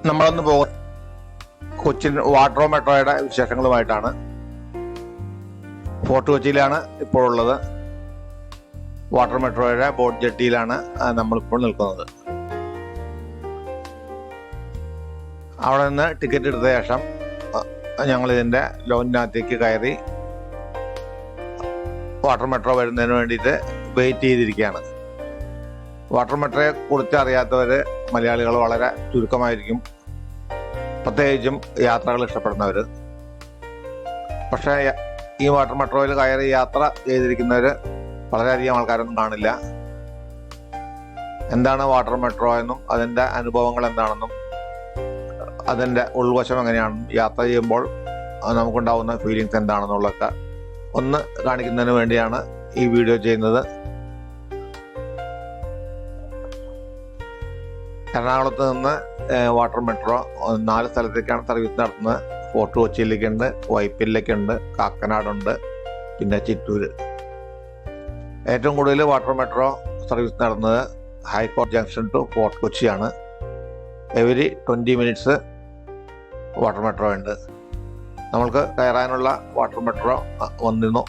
നമ്മളൊന്ന് പോകും കൊച്ചിൻ വാട്ടർ മെട്രോയുടെ വിശേഷങ്ങളുമായിട്ടാണ്. ഫോർട്ട് കൊച്ചിയിലാണ് ഇപ്പോഴുള്ളത്. വാട്ടർ മെട്രോയുടെ ബോട്ട് ജെട്ടിയിലാണ് നമ്മളിപ്പോൾ നിൽക്കുന്നത്. അവിടെ നിന്ന് ടിക്കറ്റ് എടുത്ത ശേഷം ഞങ്ങളിതിൻ്റെ ലോഞ്ചിനകത്തേക്ക് കയറി വാട്ടർ മെട്രോ വരുന്നതിന് വേണ്ടിയിട്ട് വെയിറ്റ് ചെയ്തിരിക്കുകയാണ്. വാട്ടർ മെട്രോയെ കുറിച്ച് അറിയാത്തവർ മലയാളികൾ വളരെ ചുരുക്കമായിരിക്കും, പ്രത്യേകിച്ചും യാത്രകൾ ഇഷ്ടപ്പെടുന്നവർ. പക്ഷേ ഈ വാട്ടർ മെട്രോയിൽ കയറി യാത്ര ചെയ്തിരിക്കുന്നവർ വളരെയധികം ആൾക്കാരൊന്നും കാണില്ല. എന്താണ് വാട്ടർ മെട്രോ എന്നും അതിൻ്റെ അനുഭവങ്ങൾ എന്താണെന്നും അതിൻ്റെ ഉൾവശം എങ്ങനെയാണെന്നും യാത്ര ചെയ്യുമ്പോൾ നമുക്കുണ്ടാവുന്ന ഫീലിങ്സ് എന്താണെന്നുള്ളതൊക്കെ ഒന്ന് കാണിക്കുന്നതിന് വേണ്ടിയാണ് ഈ വീഡിയോ ചെയ്യുന്നത്. എറണാകുളത്ത് നിന്ന് വാട്ടർ മെട്രോ 4 സ്ഥലത്തേക്കാണ് സർവീസ് നടത്തുന്നത്. ഫോർട്ട് കൊച്ചിയിലേക്കുണ്ട്, വൈപ്പിനിലേക്കുണ്ട്, കാക്കനാടുണ്ട്, പിന്നെ ചിറ്റൂർ. ഏറ്റവും കൂടുതൽ വാട്ടർ മെട്രോ സർവീസ് നടത്തുന്നത് ഹൈക്കോർട്ട് ജംഗ്ഷൻ ടു ഫോർട്ട് കൊച്ചിയാണ്. എവരി 20 മിനിറ്റ്സ് വാട്ടർ മെട്രോ ഉണ്ട്. നമ്മൾക്ക് കയറാനുള്ള വാട്ടർ മെട്രോ വന്നിരുന്നു.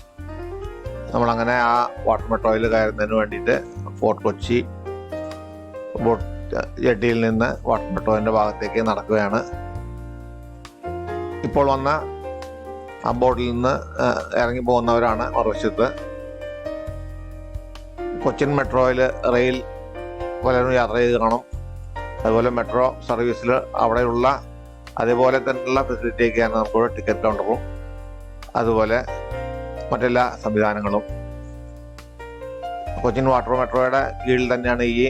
നമ്മളങ്ങനെ ആ വാട്ടർ മെട്രോയിൽ കയറുന്നതിന് വേണ്ടിയിട്ട് ഫോർട്ട് കൊച്ചി ബോട്ട് ജെട്ടിയിൽ നിന്ന് വാട്ടർ മെട്രോൻ്റെ ഭാഗത്തേക്ക് നടക്കുകയാണ്. ഇപ്പോൾ വന്ന ആ ബോട്ടിൽ നിന്ന് ഇറങ്ങി പോകുന്നവരാണ് മറുവശത്ത്. കൊച്ചിൻ മെട്രോയിൽ റെയിൽ പലരും യാത്ര ചെയ്ത് കാണും. അതുപോലെ മെട്രോ സർവീസിൽ അവിടെയുള്ള അതേപോലെ തന്നെയുള്ള ഫെസിലിറ്റിയൊക്കെയാണ് നമുക്കിവിടെ ടിക്കറ്റ് കൗണ്ടറും അതുപോലെ മറ്റെല്ലാ സംവിധാനങ്ങളും. കൊച്ചിൻ വാട്ടർ മെട്രോയുടെ കീഴിൽ തന്നെയാണ് ഈ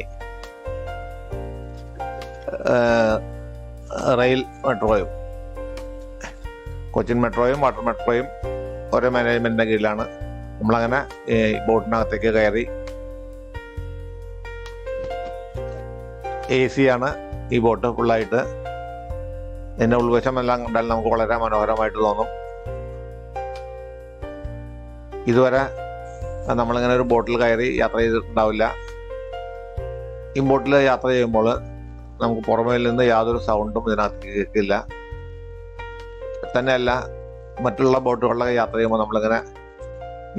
റെയിൽ മെട്രോയും. കൊച്ചിൻ മെട്രോയും വാട്ടർ മെട്രോയും ഓരോ മാനേജ്മെൻറ്റിൻ്റെ കീഴിലാണ്. നമ്മളങ്ങനെ ഈ ബോട്ടിനകത്തേക്ക് കയറി. AC ആണ് ഈ ബോട്ട് ഫുള്ളായിട്ട്. ഇതിൻ്റെ ഉൾവശം എല്ലാം കണ്ടാൽ നമുക്ക് വളരെ മനോഹരമായിട്ട് തോന്നും. ഇതുവരെ നമ്മളിങ്ങനെ ഒരു ബോട്ടിൽ കയറി യാത്ര ചെയ്തിട്ടുണ്ടാവില്ല. ഈ ബോട്ടിൽ യാത്ര ചെയ്യുമ്പോൾ നമുക്ക് പുറമേൽ നിന്ന് യാതൊരു സൗണ്ടും ഇതിനകത്ത് കേൾക്കില്ല. തന്നെയല്ല, മറ്റുള്ള ബോട്ടുകളിലൊക്കെ യാത്ര ചെയ്യുമ്പോൾ നമ്മളിങ്ങനെ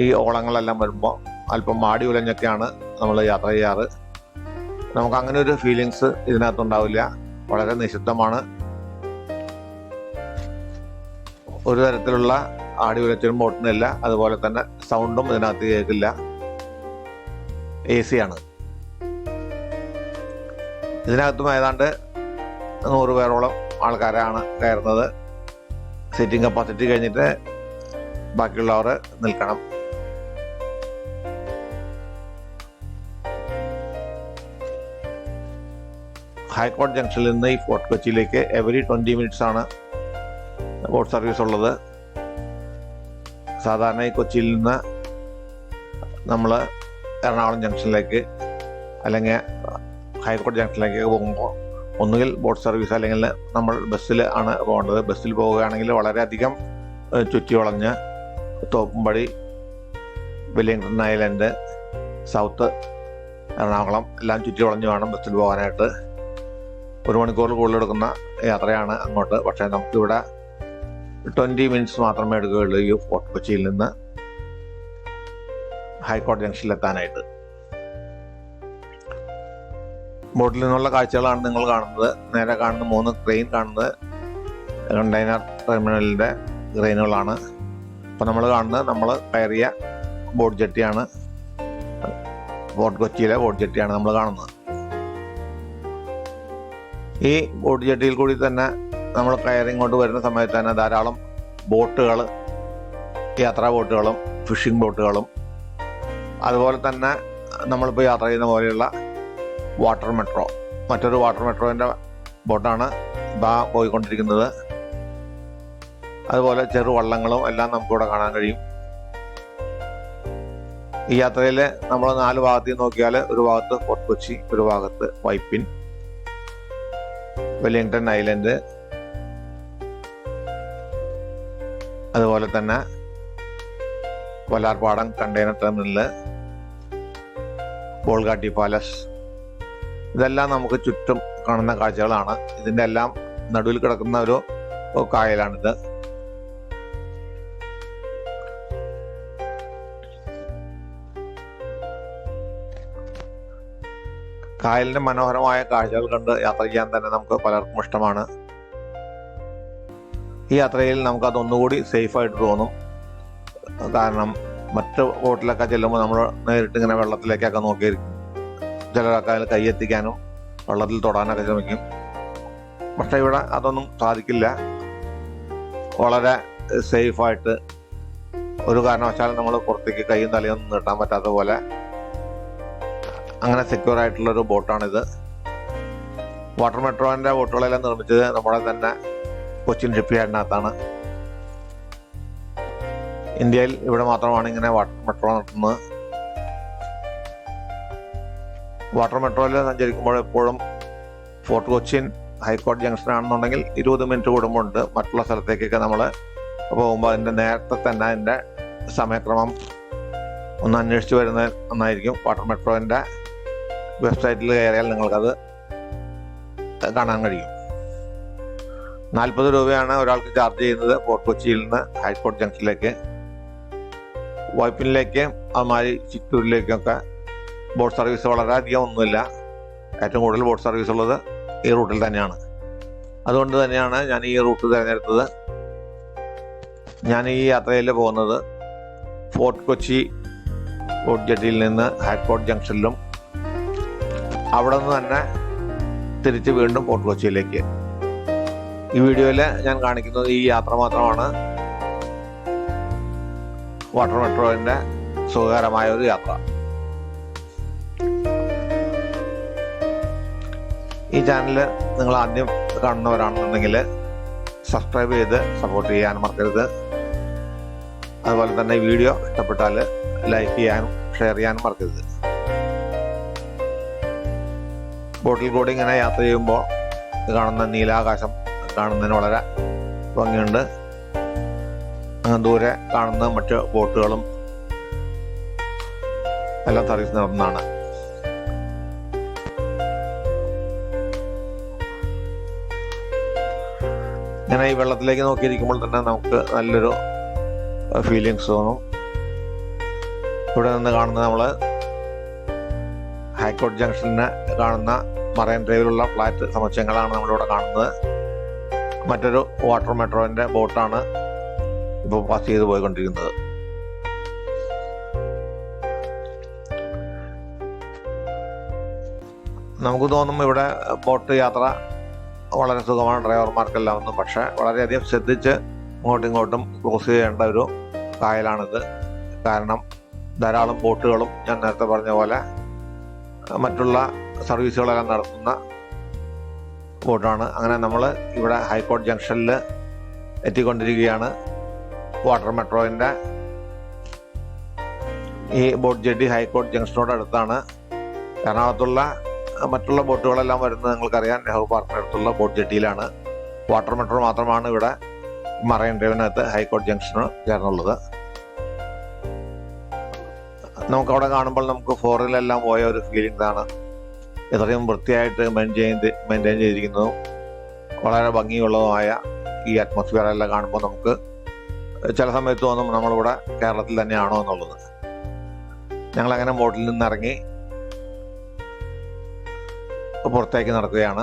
ഈ ഓളങ്ങളെല്ലാം വരുമ്പോൾ അല്പം മാടി ഉലഞ്ഞൊക്കെയാണ് നമ്മൾ യാത്ര ചെയ്യാറ്. നമുക്ക് അങ്ങനെ ഒരു ഫീലിങ്സ് ഇതിനകത്തുണ്ടാവില്ല. വളരെ നിശബ്ദമാണ്. ഒരു തരത്തിലുള്ള ആടി ഉലച്ചിലും ബോട്ടിനില്ല. അതുപോലെ തന്നെ സൗണ്ടും ഇതിനകത്ത് കേൾക്കില്ല. AC ആണ്. ഇതിനകത്തും ഏതാണ്ട് 100 പേരോളം ആൾക്കാരാണ് കയറുന്നത്. സീറ്റിംഗ് കപ്പാസിറ്റി കഴിഞ്ഞിട്ട് ബാക്കിയുള്ളവർ നിൽക്കണം. ഹൈക്കോർട്ട് ജംഗ്ഷനിൽ നിന്ന് ഈ ഫോർട്ട് കൊച്ചിയിലേക്ക് എവരി 20 മിനിറ്റ്സ് ആണ് ബോട്ട് സർവീസ് ഉള്ളത്. സാധാരണ ഈ കൊച്ചിയിൽ നിന്ന് നമ്മൾ എറണാകുളം ജംഗ്ഷനിലേക്ക് അല്ലെങ്കിൽ ഹൈക്കോർട്ട് ജംഗ്ഷനിലേക്ക് പോകുമ്പോൾ ഒന്നുകിൽ ബോട്ട് സർവീസ് അല്ലെങ്കിൽ നമ്മൾ ബസ്സിൽ ആണ് പോകേണ്ടത്. ബസ്സിൽ പോവുകയാണെങ്കിൽ വളരെയധികം ചുറ്റി വളഞ്ഞ് Thoppumpady, Wellington island, south Ernakulam എല്ലാം ചുറ്റി വളഞ്ഞ് വേണം ബസ്സിൽ പോകാനായിട്ട്. 1 മണിക്കൂറിൽ കൂടുതൽ എടുക്കുന്ന യാത്രയാണ് അങ്ങോട്ട്. പക്ഷേ നമുക്കിവിടെ 20 മിനിറ്റ്സ് മാത്രമേ എടുക്കുകയുള്ളൂ ഈ ഫോർട്ട് കൊച്ചിയിൽ നിന്ന് ഹൈക്കോർട്ട് ജംഗ്ഷനിലെത്താനായിട്ട്. ബോട്ടിൽ നിന്നുള്ള കാഴ്ചകളാണ് നിങ്ങൾ കാണുന്നത്. നേരെ കാണുന്ന 3 ക്രെയിൻ കാണുന്നത് കണ്ടെയ്നർ ടെർമിനലിൻ്റെ ക്രെയിനുകളാണ്. അപ്പോൾ നമ്മൾ കാണുന്നത് നമ്മൾ കയറിയ ബോട്ട് ജെട്ടിയാണ്. ഫോർട്ട് കൊച്ചിയിലെ ബോട്ട് ജെട്ടിയാണ് നമ്മൾ കാണുന്നത്. ഈ ബോട്ട് ജെട്ടിയിൽ കൂടി തന്നെ നമ്മൾ കയറി ഇങ്ങോട്ട് വരുന്ന സമയത്ത് തന്നെ ധാരാളം ബോട്ടുകൾ, യാത്രാ ബോട്ടുകളും ഫിഷിംഗ് ബോട്ടുകളും അതുപോലെ തന്നെ നമ്മളിപ്പോൾ യാത്ര ചെയ്യുന്ന പോലെയുള്ള വാട്ടർ മെട്രോ, മറ്റൊരു വാട്ടർ മെട്രോൻ്റെ ബോട്ടാണ് പോയിക്കൊണ്ടിരിക്കുന്നത്. അതുപോലെ ചെറുവള്ളങ്ങളും എല്ലാം നമുക്കിവിടെ കാണാൻ കഴിയും. ഈ യാത്രയിൽ നമ്മൾ 4 ഭാഗത്തേക്ക് നോക്കിയാൽ ഒരു ഭാഗത്ത് ഫോർട്ട് കൊച്ചി, ഒരു ഭാഗത്ത് വൈപ്പിൻ, വെല്ലിംഗ്ടൺ ഐലൻഡ്, അതുപോലെ തന്നെ Vallarpadam container terminal, Bolgatty palace, ഇതെല്ലാം നമുക്ക് ചുറ്റും കാണുന്ന കാഴ്ചകളാണ്. ഇതിൻ്റെ എല്ലാം നടുവിൽ കിടക്കുന്ന ഒരു കായലാണിത്. കായലിൻ്റെ മനോഹരമായ കാഴ്ചകൾ കണ്ട് യാത്ര ചെയ്യാൻ തന്നെ നമുക്ക് പലർക്കും ഇഷ്ടമാണ്. ഈ യാത്രയിൽ നമുക്കതൊന്നുകൂടി സേഫായിട്ട് തോന്നും. കാരണം മറ്റ് ബോട്ടിലൊക്കെ ചെല്ലുമ്പോൾ നമ്മൾ നേരിട്ട് ഇങ്ങനെ വെള്ളത്തിലേക്കൊക്കെ നോക്കിയിരിക്കും. ചിലരൊക്കെ അതിൽ കൈയെത്തിക്കാനും വെള്ളത്തിൽ തൊടാനൊക്കെ ശ്രമിക്കും. പക്ഷെ ഇവിടെ അതൊന്നും സാധിക്കില്ല. വളരെ സേഫായിട്ട് ഒരു കാരണവശാലും നമ്മൾ പുറത്തേക്ക് കൈയും തലയൊന്നും നീട്ടാൻ പറ്റാത്ത പോലെ അങ്ങനെ സെക്യൂർ ആയിട്ടുള്ളൊരു ബോട്ടാണിത്. വാട്ടർ മെട്രോൻ്റെ ബോട്ടുകളെല്ലാം നിർമ്മിച്ചത് നമ്മുടെ തന്നെ കൊച്ചിൻ ഷിപ്പ് യാർഡിനകത്താണ്. ഇന്ത്യയിൽ ഇവിടെ മാത്രമാണ് ഇങ്ങനെ വാട്ടർ മെട്രോ നടത്തുന്നത്. വാട്ടർ മെട്രോയിൽ സഞ്ചരിക്കുമ്പോൾ എപ്പോഴും ഫോർട്ട് കൊച്ചിൻ ഹൈക്കോടതി ജംഗ്ഷൻ ആണെന്നുണ്ടെങ്കിൽ 20 മിനിറ്റ് കൂടുമ്പോൾ ഉണ്ട്. മറ്റുള്ള സ്ഥലത്തേക്കൊക്കെ നമ്മൾ പോകുമ്പോൾ അതിൻ്റെ നേരത്തെ തന്നെ അതിൻ്റെ സമയക്രമം ഒന്ന് അന്വേഷിച്ച് വരുന്നത് നന്നായിരിക്കും. വാട്ടർ മെട്രോൻ്റെ വെബ്സൈറ്റിൽ കയറിയാൽ നിങ്ങൾക്കത് കാണാൻ കഴിയും. 40 രൂപയാണ് ഒരാൾക്ക് ചാർജ് ചെയ്യുന്നത് ഫോർട്ട് കൊച്ചിയിൽ നിന്ന് ഹൈക്കോടതി ജംഗ്ഷനിലേക്ക്. വൈപ്പിനിലേക്ക് അതുമാതിരി ചിറ്റൂരിലേക്കൊക്കെ ബോട്ട് സർവീസ് വളരെയധികം ഒന്നുമില്ല. ഏറ്റവും കൂടുതൽ ബോട്ട് സർവീസ് ഉള്ളത് ഈ റൂട്ടിൽ തന്നെയാണ്. അതുകൊണ്ട് തന്നെയാണ് ഞാൻ ഈ റൂട്ട് തിരഞ്ഞെടുത്തത്. ഞാൻ ഈ യാത്രയിൽ പോകുന്നത് ഫോർട്ട് കൊച്ചി ബോട്ട് ജെട്ടിയിൽ നിന്ന് ഹൈക്കോടതി ജംഗ്ഷനിലും അവിടെ നിന്ന് തന്നെ തിരിച്ച് വീണ്ടും ഫോർട്ട് കൊച്ചിയിലേക്ക്. ഈ വീഡിയോയിൽ ഞാൻ കാണിക്കുന്നത് ഈ യാത്ര മാത്രമാണ്. വാട്ടർ മെട്രോൻ്റെ സുഖകരമായ ഒരു യാത്ര. ഈ ചാനൽ നിങ്ങൾ ആദ്യം കാണുന്നവരാണെന്നുണ്ടെങ്കിൽ സബ്സ്ക്രൈബ് ചെയ്ത് സപ്പോർട്ട് ചെയ്യാൻ മറക്കരുത്. അതുപോലെ തന്നെ വീഡിയോ ഇഷ്ടപ്പെട്ടാൽ ലൈക്ക് ചെയ്യാനും ഷെയർ ചെയ്യാനും മറക്കരുത്. ബോട്ടിൽ കൂടി ഇങ്ങനെ യാത്ര ചെയ്യുമ്പോൾ കാണുന്ന നീലാകാശം കാണുന്നതിന് വളരെ ഭംഗിയുണ്ട്. അങ്ങനെ ദൂരെ കാണുന്ന മറ്റ് ബോട്ടുകളും എല്ലാം സർവീസ് നടത്തുന്നതാണ്. ഇങ്ങനെ ഈ വെള്ളത്തിലേക്ക് നോക്കിയിരിക്കുമ്പോൾ തന്നെ നമുക്ക് നല്ലൊരു ഫീലിങ്സ് തോന്നും. ഇവിടെ നിന്ന് കാണുന്നത് നമ്മൾ ഹൈക്കോടതി ജംഗ്ഷനിന് കാണുന്ന മറൈൻ ഡ്രൈവിലുള്ള ഫ്ലാറ്റ് സമുച്ചയങ്ങളാണ് നമ്മളിവിടെ കാണുന്നത്. മറ്റൊരു വാട്ടർ മെട്രോൻ്റെ ബോട്ടാണ് ഇപ്പോൾ പാസ് ചെയ്ത് പോയിക്കൊണ്ടിരിക്കുന്നത്. നമുക്ക് തോന്നും ഇവിടെ ബോട്ട് യാത്ര വളരെ സുഖമാണ് ഡ്രൈവർമാർക്കെല്ലാം ഒന്നും. പക്ഷേ വളരെയധികം ശ്രദ്ധിച്ച് ഇങ്ങോട്ടും ഇങ്ങോട്ടും ക്രോസ് ചെയ്യേണ്ട ഒരു കായലാണിത്. കാരണം ധാരാളം ബോട്ടുകളും ഞാൻ നേരത്തെ പറഞ്ഞ പോലെ മറ്റുള്ള സർവീസുകളെല്ലാം നടത്തുന്ന ബോട്ടാണ്. അങ്ങനെ നമ്മൾ ഇവിടെ ഹൈക്കോടതി ജംഗ്ഷനിൽ എത്തിക്കൊണ്ടിരിക്കുകയാണ്. വാട്ടർ മെട്രോൻ്റെ ഈ ബോട്ട് ജെട്ടി ഹൈക്കോടതി ജംഗ്ഷനോട് അടുത്താണ്. എറണാകുളത്തുള്ള മറ്റുള്ള ബോട്ടുകളെല്ലാം വരുന്നത് നിങ്ങൾക്കറിയാം നെഹ്റു പാർക്കിനടുത്തുള്ള ബോട്ട് ജെട്ടിയിലാണ്. വാട്ടർ മെട്രോ മാത്രമാണ് ഇവിടെ മറൈൻ ഡ്രൈവിനകത്ത് ഹൈക്കോടതി ജംഗ്ഷന് ചേർന്നുള്ളത്. നമുക്കവിടെ കാണുമ്പോൾ നമുക്ക് ഫോറിലെല്ലാം പോയ ഒരു ഫീലിംഗ്സ് ആണ്. ഇത്രയും വൃത്തിയായിട്ട് മെയിൻറ്റെയിൻ ചെയ്തിരിക്കുന്നതും വളരെ ഭംഗിയുള്ളതുമായ ഈ അറ്റ്മോസ്ഫിയർ എല്ലാം കാണുമ്പോൾ നമുക്ക് ചില സമയത്ത് തോന്നും നമ്മളിവിടെ കേരളത്തിൽ തന്നെയാണോ എന്നുള്ളത്. ഞങ്ങളങ്ങനെ ബോട്ടിൽ നിന്നിറങ്ങി പുറത്തേക്ക് നടക്കുകയാണ്.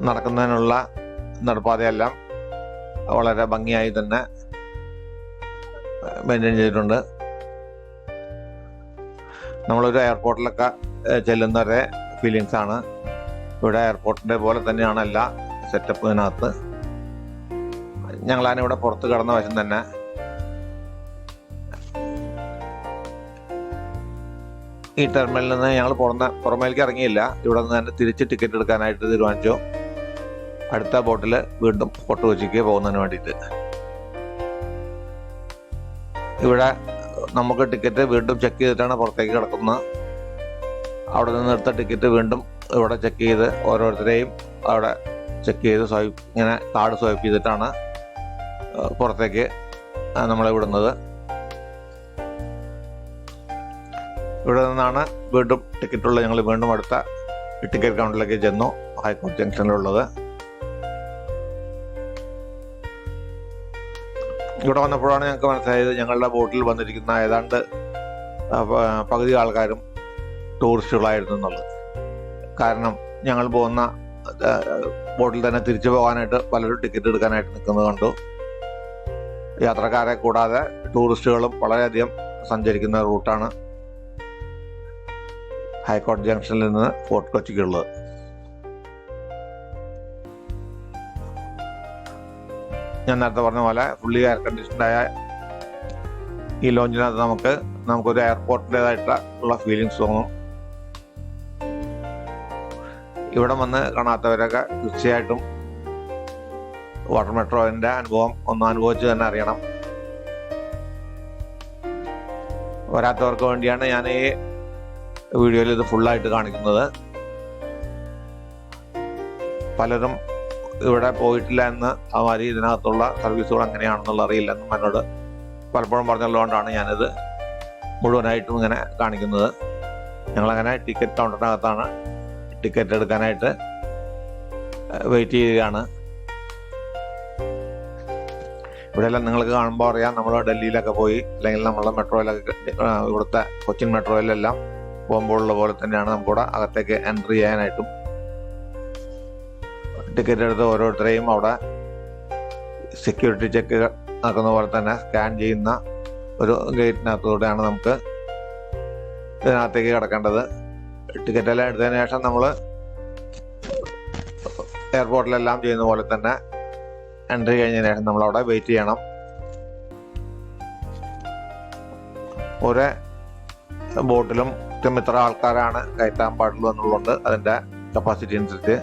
നടക്കുന്നതിനുള്ള നടപ്പാതയെല്ലാം വളരെ ഭംഗിയായി തന്നെ മെയിൻറ്റെയിൻ ചെയ്തിട്ടുണ്ട്. നമ്മളൊരു എയർപോർട്ടിലൊക്കെ ചെല്ലുന്നവരെ ഫീലിങ്സ് ആണ്. ഇവിടെ എയർപോർട്ടിൻ്റെ പോലെ തന്നെയാണ് എല്ലാ സെറ്റപ്പിനകത്ത്. ഞങ്ങളാണിവിടെ പുറത്ത് കടന്ന വശം തന്നെ ഈ ടെർമിനലിൽ നിന്ന് ഞങ്ങൾ പുറമേലേക്ക് ഇറങ്ങിയില്ല. ഇവിടെ നിന്ന് തന്നെ തിരിച്ച് ടിക്കറ്റ് എടുക്കാനായിട്ട് തീരുമാനിച്ചു. അടുത്ത ബോട്ടിൽ വീണ്ടും ഫോർട്ട് കൊച്ചിക്ക് പോകുന്നതിന് വേണ്ടിയിട്ട്. ഇവിടെ നമുക്ക് ടിക്കറ്റ് വീണ്ടും ചെക്ക് ചെയ്തിട്ടാണ് പുറത്തേക്ക് കിടക്കുന്നത്. അവിടെ നിന്ന് എടുത്ത ടിക്കറ്റ് വീണ്ടും ഇവിടെ ചെക്ക് ചെയ്ത് ഓരോരുത്തരെയും അവിടെ ചെക്ക് ചെയ്ത് ഇങ്ങനെ കാർഡ് സ്വൈപ്പ് ചെയ്തിട്ടാണ് പുറത്തേക്ക് നമ്മളെ വിടുന്നത്. ഇവിടെ നിന്നാണ് വീണ്ടും ടിക്കറ്റുള്ള ഞങ്ങൾ വീണ്ടും അടുത്ത ടിക്കറ്റ് കൗണ്ടറിലേക്ക് ചെന്നു, ഹൈക്കോടതി ജംഗ്ഷനിലുള്ളത്. ഇവിടെ വന്നപ്പോഴാണ് ഞങ്ങൾക്ക് മനസ്സിലായത് ഞങ്ങളുടെ ബോട്ടിൽ വന്നിരിക്കുന്ന ഏതാണ്ട് പകുതി ആൾക്കാരും ടൂറിസ്റ്റുകളായിരുന്നു എന്നുള്ളത്. കാരണം ഞങ്ങൾ പോകുന്ന ബോട്ടിൽ തന്നെ തിരിച്ചു പോകാനായിട്ട് പലരും ടിക്കറ്റ് എടുക്കാനായിട്ട് നിൽക്കുന്നത് കണ്ടു. യാത്രക്കാരെ കൂടാതെ ടൂറിസ്റ്റുകളും വളരെയധികം സഞ്ചരിക്കുന്ന റൂട്ടാണ് ഹൈക്കോടതി ജംഗ്ഷനിൽ നിന്ന് ഫോർട്ട് കൊച്ചിക്കുള്ളത്. ഞാൻ നേരത്തെ പറഞ്ഞ പോലെ ഫുള്ളി എയർ കണ്ടീഷൻഡായ ഈ ലോഞ്ചിനകത്ത് നമുക്കൊരു എയർപോർട്ടിൻ്റെതായിട്ടുള്ള ഫീലിങ്സ് തോന്നും. ഇവിടെ വന്ന് കാണാത്തവരൊക്കെ തീർച്ചയായിട്ടും വാട്ടർ മെട്രോൻ്റെ അനുഭവം ഒന്ന് അനുഭവിച്ച് തന്നെ അറിയണം. വരാത്തവർക്ക് വേണ്ടിയാണ് ഞാൻ ഈ വീഡിയോയിൽ ഇത് ഫുള്ളായിട്ട് കാണിക്കുന്നത്. പലരും ഇവിടെ പോയിട്ടില്ല എന്ന് മാതിരി ഇതിനകത്തുള്ള സർവീസുകൾ എങ്ങനെയാണെന്നുള്ള അറിയില്ലെന്നും എന്നോട് പലപ്പോഴും പറഞ്ഞുള്ളതുകൊണ്ടാണ് ഞാനിത് മുഴുവനായിട്ടും ഇങ്ങനെ കാണിക്കുന്നത്. ഞങ്ങളങ്ങനെ ടിക്കറ്റ് കൗണ്ടറിനകത്താണ് ടിക്കറ്റ് എടുക്കാനായിട്ട് വെയിറ്റ് ചെയ്യുകയാണ്. ഇവിടെയെല്ലാം നിങ്ങൾക്ക് കാണുമ്പോൾ അറിയാം, നമ്മൾ ഡൽഹിയിലൊക്കെ പോയി അല്ലെങ്കിൽ നമ്മളെ മെട്രോയിലൊക്കെ ഇവിടുത്തെ കൊച്ചിൻ മെട്രോയിലെല്ലാം പോകുമ്പോഴുള്ള പോലെ തന്നെയാണ് നമുക്കിവിടെ അകത്തേക്ക് എൻട്രി ചെയ്യാനായിട്ടും ടിക്കറ്റ് എടുത്ത് ഓരോരുത്തരെയും അവിടെ സെക്യൂരിറ്റി ചെക്ക് നടക്കുന്ന പോലെ തന്നെ സ്കാൻ ചെയ്യുന്ന ഒരു ഗേറ്റിനകത്തൂടെയാണ് നമുക്ക് ഇതിനകത്തേക്ക് കിടക്കേണ്ടത്. ടിക്കറ്റെല്ലാം എടുത്തതിന് ശേഷം നമ്മൾ എയർപോർട്ടിലെല്ലാം ചെയ്യുന്ന പോലെ തന്നെ എൻട്രി കഴിഞ്ഞതിന് ശേഷം നമ്മളവിടെ വെയിറ്റ് ചെയ്യണം. ഒരേ ബോട്ടിലും ഇത്ര ആൾക്കാരാണ് കയറ്റാൻ പാടുള്ളൂ എന്നുള്ളതുകൊണ്ട് അതിൻ്റെ കപ്പാസിറ്റി അനുസരിച്ച്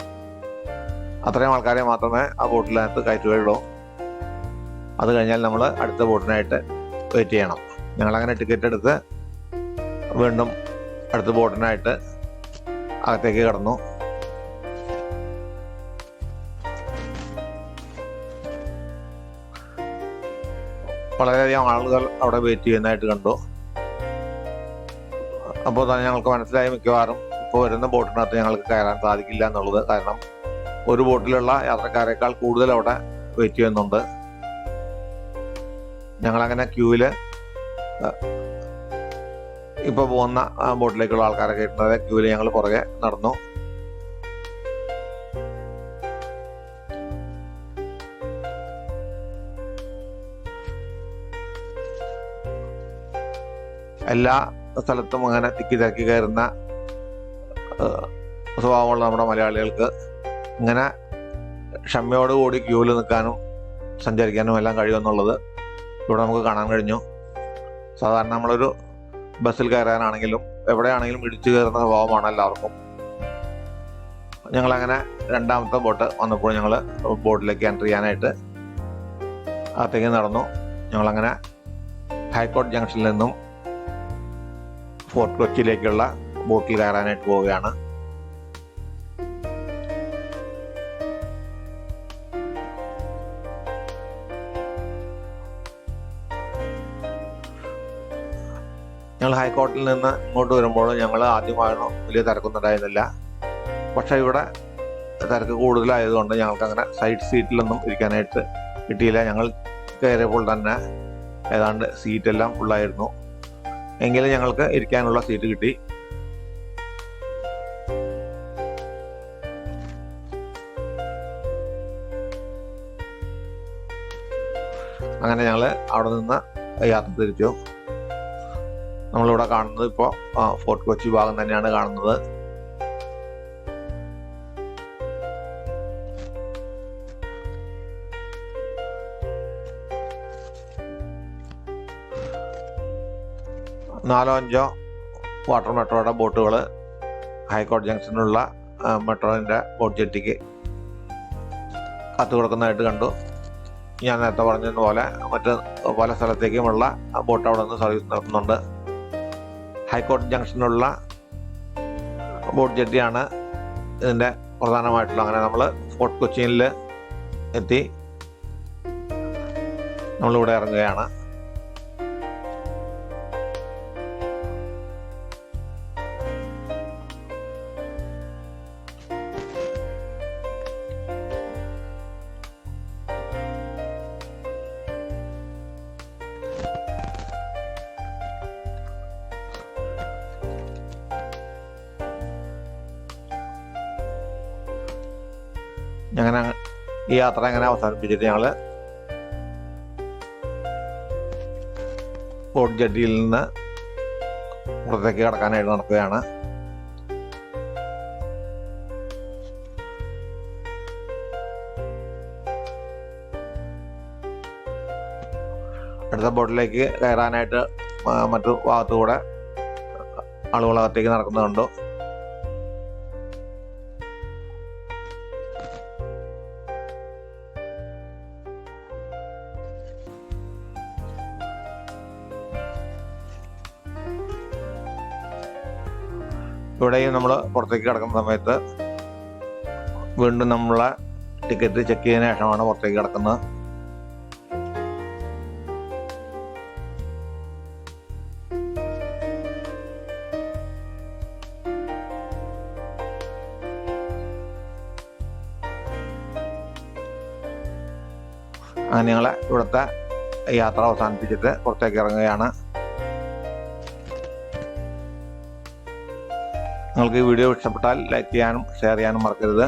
അത്രയും ആൾക്കാരെ മാത്രമേ ആ ബോട്ടിനകത്ത് കയറ്റുകയുള്ളൂ. അത് കഴിഞ്ഞാൽ നമ്മൾ അടുത്ത ബോട്ടിനായിട്ട് വെയിറ്റ് ചെയ്യണം. ഞങ്ങളങ്ങനെ ടിക്കറ്റ് എടുത്ത് വീണ്ടും അടുത്ത ബോട്ടിനായിട്ട് അകത്തേക്ക് കടന്നു. വളരെയധികം ആളുകൾ അവിടെ വെയിറ്റ് ചെയ്യുന്നതായിട്ട് കണ്ടു. അപ്പോൾ തന്നെ ഞങ്ങൾക്ക് മനസ്സിലായി മിക്കവാറും ഇപ്പോൾ വരുന്ന ബോട്ടിനകത്ത് ഞങ്ങൾക്ക് കയറാൻ സാധിക്കില്ല എന്നുള്ളത്. കാരണം ഒരു ബോട്ടിലുള്ള യാത്രക്കാരെക്കാൾ കൂടുതൽ അവിടെ വെയിറ്റ് ചെയ്യുന്നുണ്ട്. ഞങ്ങളങ്ങനെ ക്യൂവിൽ ഇപ്പോൾ പോകുന്ന ബോട്ടിലേക്കുള്ള ആൾക്കാരെ കയറ്റുന്നത് ക്യൂവിൽ ഞങ്ങൾ പുറകെ നടന്നു. എല്ലാ സ്ഥലത്തും അങ്ങനെ തിക്കി തിരക്കി കയറുന്ന സ്വഭാവമുള്ള നമ്മുടെ മലയാളികൾക്ക് ഇങ്ങനെ ക്ഷമയോടുകൂടി ക്യൂവിൽ നിൽക്കാനും സഞ്ചരിക്കാനും എല്ലാം കഴിയുമെന്നുള്ളത് ഇവിടെ നമുക്ക് കാണാൻ കഴിഞ്ഞു. സാധാരണ നമ്മളൊരു ബസ്സിൽ കയറാനാണെങ്കിലും എവിടെയാണെങ്കിലും ഇടിച്ചു കയറുന്ന സ്വഭാവമാണ് എല്ലാവർക്കും. ഞങ്ങളങ്ങനെ രണ്ടാമത്തെ ബോട്ട് വന്നപ്പോൾ ഞങ്ങൾ ബോട്ടിലേക്ക് എൻട്രി ചെയ്യാനായിട്ട് അകത്തേക്ക് നടന്നു. ഞങ്ങളങ്ങനെ ഹൈക്കോടതി ജംഗ്ഷനിൽ നിന്നും ഫോർട്ട് കൊച്ചിയിലേക്കുള്ള ബോട്ടിൽ കയറാനായിട്ട് പോവുകയാണ്. ഞങ്ങൾ ഹൈക്കോടതിയിൽ നിന്ന് ഇങ്ങോട്ട് വരുമ്പോൾ ഞങ്ങൾ ആദ്യമായിരുന്നു വലിയ തിരക്കൊന്നുണ്ടായിരുന്നില്ല. പക്ഷേ ഇവിടെ തിരക്ക് കൂടുതലായതുകൊണ്ട് ഞങ്ങൾക്ക് അങ്ങനെ സൈഡ് സീറ്റിലൊന്നും ഇരിക്കാനായിട്ട് കിട്ടിയില്ല. ഞങ്ങൾ കയറിയപ്പോൾ തന്നെ ഏതാണ്ട് സീറ്റെല്ലാം ഫുള്ളായിരുന്നു. എങ്കിലും ഞങ്ങൾക്ക് ഇരിക്കാനുള്ള സീറ്റ് കിട്ടി. അങ്ങനെ ഞങ്ങൾ അവിടെ നിന്ന് യാത്ര തിരിച്ചു. നമ്മളിവിടെ കാണുന്നത് ഇപ്പോൾ ഫോർട്ട് കൊച്ചി ഭാഗം തന്നെയാണ് കാണുന്നത്. നാലോ അഞ്ചോ വാട്ടർ മെട്രോയുടെ ബോട്ടുകൾ ഹൈക്കോടതി ജംഗ്ഷനിലുള്ള മെട്രോൻ്റെ ബോട്ട് ജെട്ടിക്ക് കത്ത് കൊടുക്കുന്നതായിട്ട് കണ്ടു. ഞാൻ നേരത്തെ പറഞ്ഞതുപോലെ മറ്റ് പല സ്ഥലത്തേക്കുമുള്ള ബോട്ട് അവിടെ നിന്ന് സർവീസ് നടത്തുന്നുണ്ട്. ഹൈക്കോടതി ജംഗ്ഷനിലുള്ള ബോട്ട് ജെട്ടിയാണ് ഇതിൻ്റെ പ്രധാനമായിട്ടുള്ള. അങ്ങനെ നമ്മൾ ഫോർട്ട് കൊച്ചിയിൽ എത്തി നമ്മളിവിടെ ഇറങ്ങുകയാണ്. അങ്ങനെ ഈ യാത്ര അങ്ങനെ അവസാനിപ്പിച്ചിട്ട് ഞങ്ങൾ ഫോർട്ട് ജെട്ടിയിൽ നിന്ന് പുറത്തേക്ക് കടക്കാനായിട്ട് നടക്കുകയാണ്. അടുത്ത ബോട്ടിലേക്ക് കയറാനായിട്ട് മറ്റു ഭാഗത്തുകൂടെ ആളുകളകത്തേക്ക് നടക്കുന്നുണ്ട്. ഇവിടെയും നമ്മൾ പുറത്തേക്ക് കിടക്കുന്ന സമയത്ത് വീണ്ടും നമ്മളെ ടിക്കറ്റ് ചെക്ക് ചെയ്തതിനു ശേഷമാണ് പുറത്തേക്ക് കിടക്കുന്നത്. അങ്ങനെ ഞങ്ങൾ ഇവിടുത്തെ യാത്ര അവസാനിപ്പിച്ചിട്ട് പുറത്തേക്ക് ഇറങ്ങുകയാണ്. നിങ്ങൾക്ക് ഈ വീഡിയോ ഇഷ്ടപ്പെട്ടാൽ ലൈക്ക് ചെയ്യാനും ഷെയർ ചെയ്യാനും മറക്കരുത്.